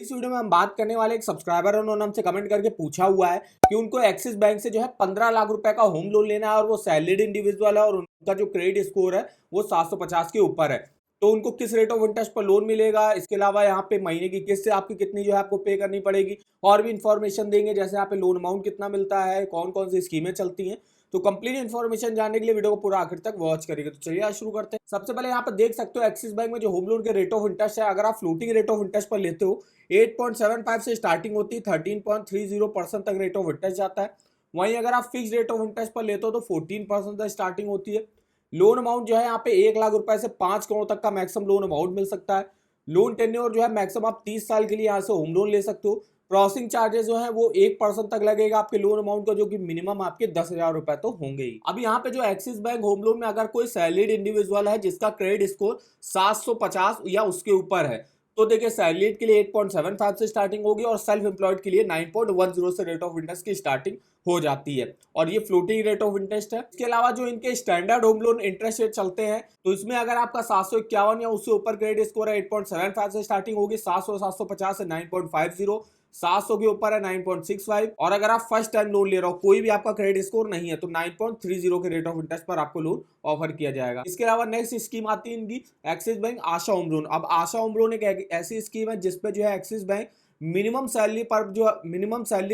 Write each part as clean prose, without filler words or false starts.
इस वीडियो में हम बात करने वाले एक सब्सक्राइबर है, उन्होंने हमसे कमेंट करके पूछा हुआ है कि उनको एक्सिस बैंक से जो है 15 लाख रुपए का होम लोन लेना है और वो सैलरीड इंडिविजुअल है और उनका जो क्रेडिट स्कोर है वो 750 के ऊपर है। तो उनको किस रेट ऑफ इंटरेस्ट पर लोन मिलेगा, इसके अलावा यहाँ पे महीने की किस्त से आपकी कितनी जो है आपको पे करनी पड़ेगी, और भी इन्फॉर्मेशन देंगे, जैसे यहाँ पे लोन अमाउंट कितना मिलता है, कौन कौन सी स्कीमें चलती हैं। तो कंप्लीट इन्फॉर्मेशन जानने के लिए वीडियो को पूरा आखिर तक वॉच करिएगा। तो चलिए आज शुरू करते हैं। सबसे पहले यहाँ पे देख सकते हो एक्सिस बैंक में जो होम लोन के रेट ऑफ इंटरेस्ट है, अगर आप फ्लोटिंग रेट ऑफ इंटरेस्ट पर लेते हो 8.75 से स्टार्टिंग होती है, 13.30% तक रेट ऑफ इंटरेस्ट जाता है। वहीं अगर आप फिक्स रेट ऑफ इंटरेस्ट पर लेते हो तो 14% तक स्टार्टिंग होती है। लोन अमाउंट जो है यहाँ पे 1 लाख रुपए से 5 करोड़ तक का मैक्सिमम लोन अमाउंट मिल सकता है। लोन टेन्योर जो है मैक्सिमम आप 30 साल के लिए यहाँ से होम लोन ले सकते हो। प्रोसेसिंग चार्जेस जो है वो 1% तक लगेगा आपके लोन अमाउंट का, जो कि मिनिमम आपके 10,000 रुपए तो होंगे ही। अब यहाँ पे जो एक्सिस बैंक होम लोन में अगर कोई सैलरीड इंडिविजुअल है जिसका क्रेडिट स्कोर 750 या उसके ऊपर है, तो देखिए सैलरीड के लिए 8.75 से स्टार्टिंग होगी और सेल्फ एम्प्लॉयड के लिए 9.10 से रेट ऑफ इंटरेस्ट की स्टार्टिंग हो जाती है, और ये फ्लोटिंग रेट ऑफ इंटरेस्ट है। इसके अलावा जो इनके standard home loan interest rate चलते हैं, तो इसमें अगर आपका 751 या उससे ऊपर क्रेडिट स्कोर है 8.75 से स्टार्टिंग होगी, 700 750 से 9.50, 700 के ऊपर है 9.65, और अगर आप फर्स्ट टाइम लोन ले रहे हो, कोई भी आपका क्रेडिट स्कोर नहीं है, तो 9.30 के रेट ऑफ इंटरेस्ट पर आपको लोन ऑफर किया जाएगा। इसके अलावा नेक्स्ट स्कीम आती है इनकी एक्सिस बैंक आशा होम लोन। अब आशा होम लोन एक ऐसी स्कीम है जिसपे जो है एक्सिस बैंक मिनिमम सैलरी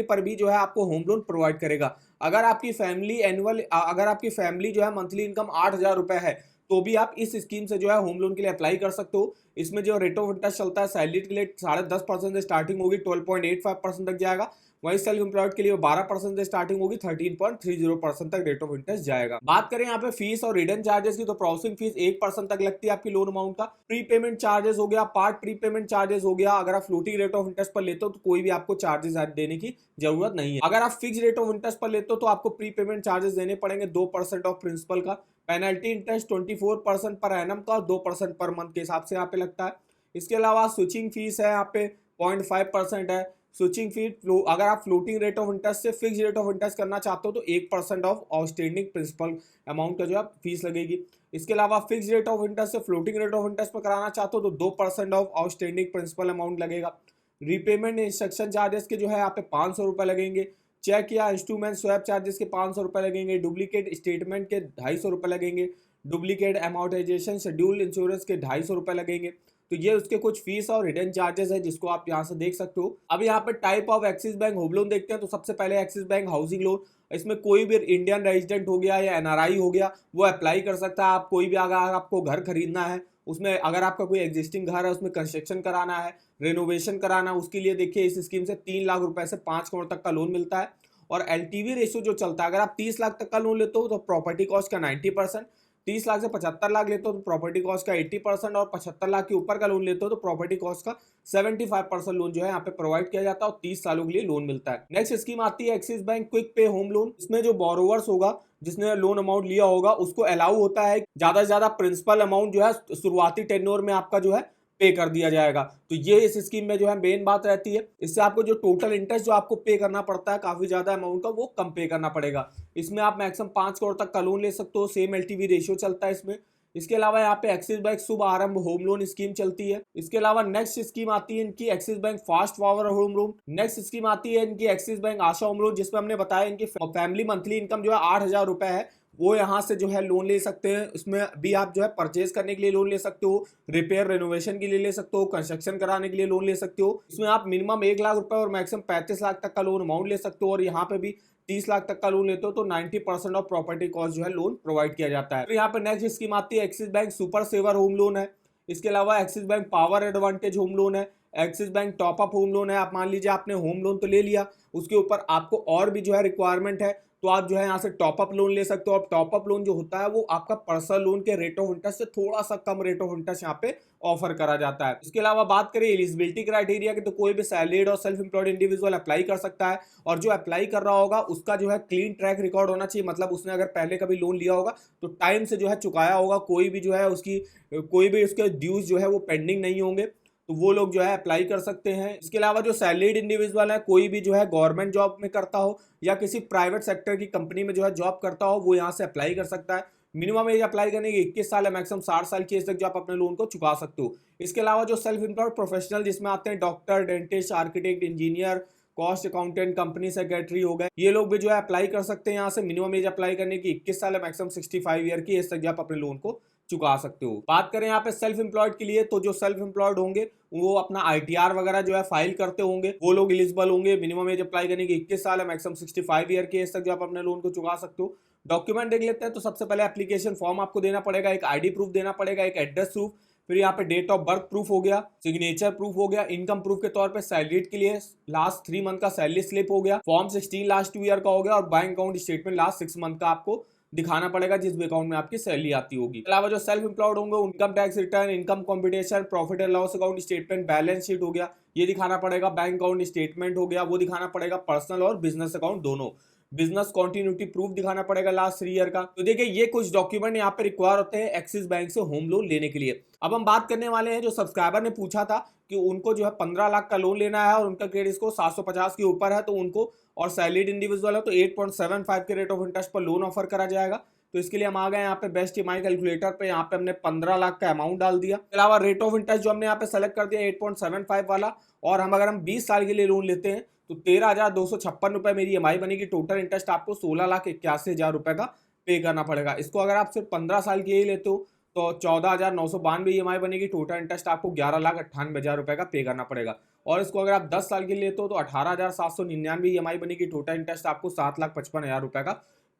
पर भी जो है आपको होम लोन प्रोवाइड करेगा। अगर आपकी फैमिली जो है मंथली इनकम 8,000 रुपए है, तो भी आप इस स्कीम से जो है होम लोन के लिए अप्लाई कर सकते हो। इसमें जो रेट ऑफ इंटरेस्ट चलता है सैलरी के लिए 10.5% से स्टार्टिंग होगी, 12.85% तक जाएगा। वहीं सेल्फ एम्प्लॉयड के लिए 12% से स्टार्टिंग होगी, 13.30% तक रेट ऑफ इंटरेस्ट जाएगा। बात करें यहाँ पे फीस और रिटर्न चार्जेस की, तो प्रोसेसिंग फीस 1% तक लगती है आपकी लोन अमाउंट का। प्री पेमेंट चार्जेस हो गया, पार्ट प्री पेमेंट चार्जेस हो गया। अगर आप फ्लोटिंग रेट ऑफ इंटरेस्ट पर लेते हो तो कोई भी आपको चार्जेस देने की जरूरत नहीं है। अगर आप फिक्स रेट ऑफ इंटरेस्ट पर लेते हो तो आपको प्री पेमेंट चार्जेस देने पड़ेंगे 2% ऑफ प्रिंसिपल का। पेनल्टी इंटरेस्ट 24% पर एनम का और 2% पर मंथ के हिसाब से यहाँ पे लगता है। इसके अलावा स्विचिंग फीस है यहाँ पे 0.5% है। स्विचिंग फी अगर आप फ्लोटिंग रेट ऑफ इंटरेस्ट से फिक्स रेट ऑफ इंटरेस्ट करना चाहते हो तो 1% ऑफ आउटस्टैंडिंग प्रिंसिपल अमाउंट का जो है फीस लगेगी। इसके अलावा फिक्स रेट ऑफ इंटरेस्ट से फ्लोटिंग रेट ऑफ इंटरेस्ट पर कराना चाहते हो तो 2% ऑफ आउटस्टैंडिंग प्रिंसिपल अमाउंट लगेगा। रीपेमेंट इंस्ट्रक्शन चार्जेस के जो है यहाँ पे 500 रुपये लगेंगे। चेक या इंस्ट्रूमेंट स्वैप चार्जेस के 500 रुपये लगेंगे। डुप्लीकेट स्टेटमेंट के 250 रुपये लगेंगे। डुप्लीकेट अमाउंटाइजेशन शेड्यूल इंश्योरेंस के 250 रुपये लगेंगे। तो ये उसके कुछ फीस और रिटर्न चार्जेस है जिसको आप यहाँ से देख सकते हो। अब यहाँ पे type of axis bank home loan देखते हैं। तो सबसे पहले एक्सिस बैंक हाउसिंग लोन, इसमें कोई भी इंडियन रेजिडेंट हो गया या एनआरआई हो गया वो अप्लाई कर सकता है। आप कोई भी अगर आपको घर खरीदना है, उसमें अगर आपका कोई एग्जिस्टिंग घर है उसमें कंस्ट्रक्शन कराना है, रेनोवेशन कराना है, उसके लिए देखिए इस स्कीम से 3 लाख रुपए से 5 करोड़ तक का लोन मिलता है। और एलटीवी रेशियो जो चलता है, अगर आप 30 लाख तक का लोन लेते हो तो प्रॉपर्टी कॉस्ट का 90%, 30 लाख से 75 लाख लेते हो तो प्रॉपर्टी कॉस्ट का 80%, और 75 लाख के ऊपर का लोन लेते हो तो प्रॉपर्टी कॉस्ट का 75% लोन जो है यहाँ पे प्रोवाइड किया जाता है और 30 सालों के लिए लोन मिलता है। नेक्स्ट स्कीम आती है एक्सिस बैंक क्विक पे होम लोन। इसमें जो बोरोवर्स होगा, जिसने लोन अमाउंट लिया होगा, उसको अलाउ होता है ज्यादा से ज्यादा प्रिंसिपल अमाउंट जो है शुरुआती टेन्योर में आपका जो है पे कर दिया जाएगा। तो ये इस स्कीम में जो है मेन बात रहती है। इससे आपको जो टोटल इंटरेस्ट जो आपको पे करना पड़ता है काफी ज्यादा अमाउंट का, वो कम पे करना पड़ेगा। इसमें आप मैक्सिमम 5 करोड़ तक का लोन ले सकते हो। सेम एलटीवी रेशियो चलता है इसमें। इसके अलावा यहाँ पे एक्सिस बैंक शुभ आरंभ होम लोन स्कीम चलती है। इसके अलावा नेक्स्ट स्कीम आती है इनकी axis bank fast power home loan. Next scheme आती है इनकी एक्सिस बैंक आशा होम लोन, जिसमें हमने बताया इनकी फैमिली मंथली इनकम जो है 8,000 रुपए है, वो यहाँ से जो है लोन ले सकते हैं। इसमें भी आप जो है परचेज करने के लिए लोन ले सकते हो, रिपेयर रेनोवेशन के लिए ले सकते हो, कंस्ट्रक्शन कराने के लिए लोन ले सकते हो। इसमें आप मिनिमम 1 लाख रुपए और मैक्सिमम 35 लाख तक का लोन अमाउंट ले सकते हो, और यहाँ पे भी 30 लाख तक का लोन लेते हो तो 90% ऑफ प्रॉपर्टी कॉस्ट जो है लोन प्रोवाइड किया जाता है। तो यहाँ पे नेक्स्ट स्कीम आती है Axis bank super saver home loan है। इसके अलावा Axis bank power advantage home loan है। Axis bank top up home loan है। आप मान लीजिए आपने होम लोन तो ले लिया, उसके ऊपर आपको और भी जो है रिक्वायरमेंट है, तो आप जो है यहाँ से टॉप अप लोन ले सकते हो। अब टॉप अप लोन जो होता है वो आपका पर्सनल लोन के रेट ऑफ इंटरेस्ट से थोड़ा सा कम रेट ऑफ इंटरेस्ट यहाँ पे ऑफर करा जाता है। इसके अलावा बात करें एलिजिबिलिटी क्राइटेरिया की, तो कोई भी सैलरीड और सेल्फ एम्प्लॉयड इंडिविजुअल अप्लाई कर सकता है, और जो अप्लाई कर रहा होगा उसका जो है क्लीन ट्रैक रिकॉर्ड होना चाहिए। मतलब उसने अगर पहले कभी लोन लिया होगा तो टाइम से जो है चुकाया होगा, कोई भी जो है उसके ड्यूज जो है वो पेंडिंग नहीं होंगे, तो वो लोग जो है अप्लाई कर सकते हैं। इसके अलावा जो सैलरीड इंडिविजुअल है, कोई भी जो है गवर्नमेंट जॉब में करता हो या किसी प्राइवेट सेक्टर की कंपनी में जो है जॉब करता हो, वो यहाँ से अप्लाई कर सकता है। मिनिमम एज अप्लाई करने की 21 साल है, मैक्सिमम 60 साल की एज तक जो आप अपने लोन को चुका सकते हो। इसके अलावा जो सेल्फ एम्प्लॉयड प्रोफेशनल जिसमें आते हैं doctor, dentist, architect, engineer, cost accountant, company secretary हो गए, ये लोग भी जो है अप्लाई कर सकते हैं। यहाँ से मिनिमम एज अप्लाई करने की 21 साल है, मैक्सिमम 65 ईयर की एज तक जो आप अपने लोन को चुका सकते हो। बात करें यहाँ पे सेल्फ एम्प्लॉयड के लिए, तो जो सेल्फ एम्प्लॉयड होंगे वो अपना आईटीआर वगैरह जो है फाइल करते होंगे, वो लोग एलिजिबल होंगे। मिनिमम एज अप्लाई करने की 21 साल है, मैक्सिमम 65 ईयर की एज तक जो आप अपने लोन को चुका सकते हो। डॉक्यूमेंट देख लेते हैं। तो सबसे पहले एप्लीकेशन फॉर्म आपको देना पड़ेगा, एक आईडी प्रूफ देना पड़ेगा, एक एड्रेस प्रूफ, फिर यहाँ पे डेट ऑफ बर्थ प्रूफ हो गया, सिग्नेचर प्रूफ हो गया, इनकम प्रूफ के तौर पे सैलरी के लिए लास्ट 3 मंथ का सैलरी स्लिप हो गया, फॉर्म 16 लास्ट 2 ईयर का हो गया, और bank account statement last 6 month का आपको दिखाना पड़ेगा जिस भी अकाउंट में आपकी सैलरी आती होगी। इसके अलावा जो सेल्फ एम्प्लॉयड होंगे income tax return, income competition, profit and loss account statement, balance sheet हो गया, ये दिखाना पड़ेगा, बैंक अकाउंट स्टेटमेंट हो गया वो दिखाना पड़ेगा, पर्सनल और बिजनेस अकाउंट दोनों, बिजनेस कॉन्टिन्यूटी प्रूफ दिखाना पड़ेगा लास्ट 3 ईयर का। तो देखिए ये कुछ डॉक्यूमेंट यहाँ पे रिक्वायर होते हैं एक्सिस बैंक से होम लोन लेने के लिए। अब हम बात करने वाले हैं, जो सब्सक्राइबर ने पूछा था कि उनको जो है 15 लाख का लोन लेना है और उनका क्रेडिट स्कोर 750 के ऊपर है, तो उनको और सैलरीड इंडिविजुअल है तो 8.75 के रेट ऑफ इंटरेस्ट पर लोन ऑफर करा जाएगा। तो इसके लिए हम आ गए यहाँ पे बेस्ट ईएमआई कैलकुलेटर पे, यहाँ पे हमने 15 लाख का अमाउंट डाल दिया। इसके अलावा रेट ऑफ इंटरेस्ट जो हमने यहाँ पे सेलेक्ट कर दिया 8.75 वाला, और अगर हम 20 साल के लिए लोन लेते हैं तो 13,256 रुपए मेरी ईएमआई बनेगी। टोटल इंटरेस्ट आपको 16,81,000 रुपए का पे करना पड़ेगा। इसको अगर आप सिर्फ 15 साल के ही लेते हो तो 14,992 ईएमआई बनेगी। टोटल इंटरेस्ट आपको 11,98,000 रुपए का पे करना पड़ेगा। और इसको अगर आप 10 साल के लिए लेते हो तो 18,799 ईएमआई बनेगी। टोटल इंटरेस्ट आपको 7,55,000 रुपए का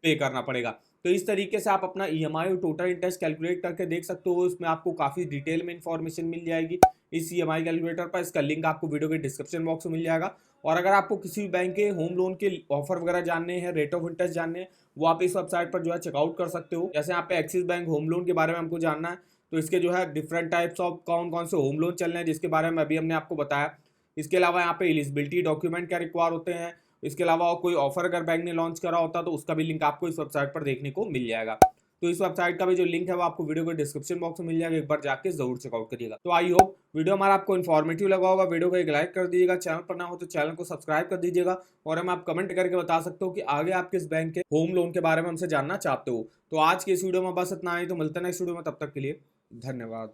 पे करना पड़ेगा। तो इस तरीके से आप अपना ईएमआई और टोटल इंटरेस्ट कैलकुलेट करके देख सकते हो। इसमें आपको काफ़ी डिटेल में इंफॉर्मेशन मिल जाएगी इस ईएमआई कैलकुलेटर पर। इसका लिंक आपको वीडियो के डिस्क्रिप्शन बॉक्स में मिल जाएगा। और अगर आपको किसी भी बैंक के होम लोन के ऑफर वगैरह जानने हैं, रेट ऑफ इंटरेस्ट जानने हैं, वो आप इस वेबसाइट पर जो है चेकआउट कर सकते हो। जैसे यहाँ पे एक्सिस बैंक होम लोन के बारे में हमको जानना है, तो इसके जो है डिफरेंट टाइप्स ऑफ कौन कौन से होम लोन चल रहे हैं जिसके बारे में अभी हमने आपको बताया। इसके अलावा यहाँ पे एलिजिबिलिटी डॉक्यूमेंट क्या रिक्वायर होते हैं, इसके अलावा कोई ऑफर अगर बैंक ने लॉन्च करा होता तो उसका भी लिंक आपको इस वेबसाइट पर देखने को मिल जाएगा। तो इस वेबसाइट का भी जो लिंक है वो आपको वीडियो के डिस्क्रिप्शन बॉक्स में मिल जाएगा, एक बार जाके जरूर चेकआउट करिएगा। तो आई होप वीडियो हमारा आपको इन्फॉर्मेटिव लगा होगा। वीडियो को एक लाइक कर दीजिएगा, चैनल पर ना हो तो चैनल को सब्सक्राइब कर दीजिएगा, और हम आप कमेंट करके बता सकते हो कि आगे आप किस बैंक के होम लोन के बारे में हमसे जानना चाहते हो। तो आज के इस वीडियो में बस इतना ही, तो मिलते हैं नेक्स्ट वीडियो में, तब तक के लिए धन्यवाद।